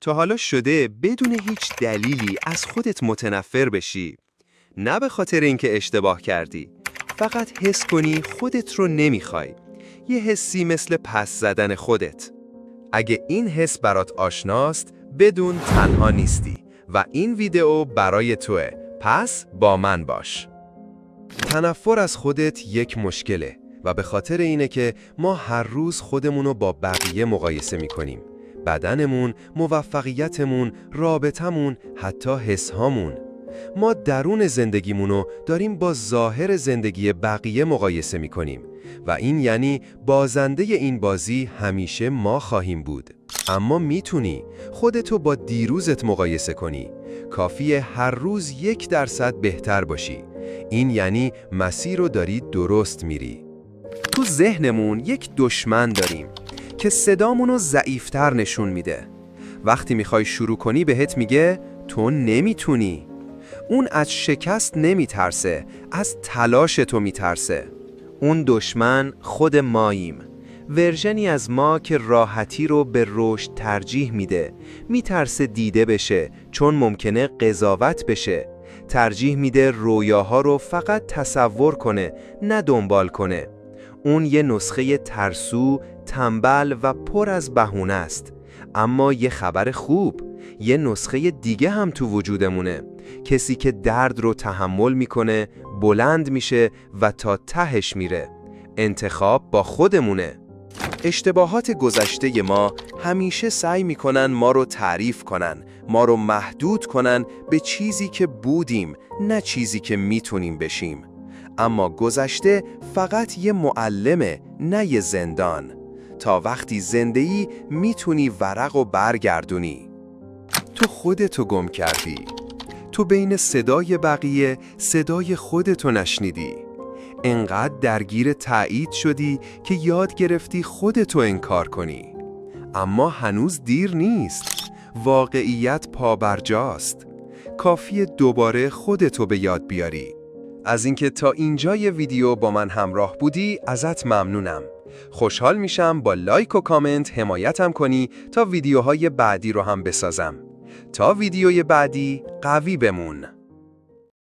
تا حالا شده بدون هیچ دلیلی از خودت متنفر بشی؟ نه به خاطر اینکه اشتباه کردی، فقط حس کنی خودت رو نمیخوای. یه حسی مثل پس زدن خودت. اگه این حس برات آشناست، بدون تنها نیستی و این ویدیو برای توه. پس با من باش. تنفر از خودت یک مشکله و به خاطر اینه که ما هر روز خودمونو با بقیه مقایسه میکنیم. بدنمون، موفقیتمون، رابطمون، حتی حسهامون. ما درون زندگیمونو داریم با ظاهر زندگی بقیه مقایسه میکنیم و این یعنی بازنده این بازی همیشه ما خواهیم بود. اما میتونی خودتو با دیروزت مقایسه کنی. کافیه هر روز 1% بهتر باشی. این یعنی مسیر رو داری درست میری. تو ذهنمون یک دشمن داریم که صدامونو ضعیفتر نشون میده. وقتی میخوای شروع کنی بهت میگه تو نمیتونی. اون از شکست نمیترسه، از تلاش تو میترسه. اون دشمن خود ماییم. ورژنی از ما که راحتی رو به رشد ترجیح میده. میترسه دیده بشه چون ممکنه قضاوت بشه. ترجیح میده رویاها رو فقط تصور کنه، نه دنبال کنه. اون یه نسخه ترسو، تنبل و پر از بهونه است. اما یه خبر خوب، یه نسخه دیگه هم تو وجودمونه. کسی که درد رو تحمل میکنه، بلند میشه و تا تهش میره. انتخاب با خودمونه. اشتباهات گذشته ما همیشه سعی میکنن ما رو تعریف کنن، ما رو محدود کنن به چیزی که بودیم، نه چیزی که میتونیم بشیم. اما گذشته فقط یه معلمه، نه یه زندان. تا وقتی زنده‌ای میتونی ورق و برگردونی. تو خودتو گم کردی. تو بین صدای بقیه صدای خودتو نشنیدی. انقدر درگیر تایید شدی که یاد گرفتی خودتو انکار کنی. اما هنوز دیر نیست. واقعیت پابرجاست. کافیه دوباره خودتو به یاد بیاری. از اینکه تا اینجای ویدیو با من همراه بودی ازت ممنونم. خوشحال میشم با لایک و کامنت حمایتم کنی تا ویدیوهای بعدی رو هم بسازم. تا ویدیوی بعدی قوی بمون.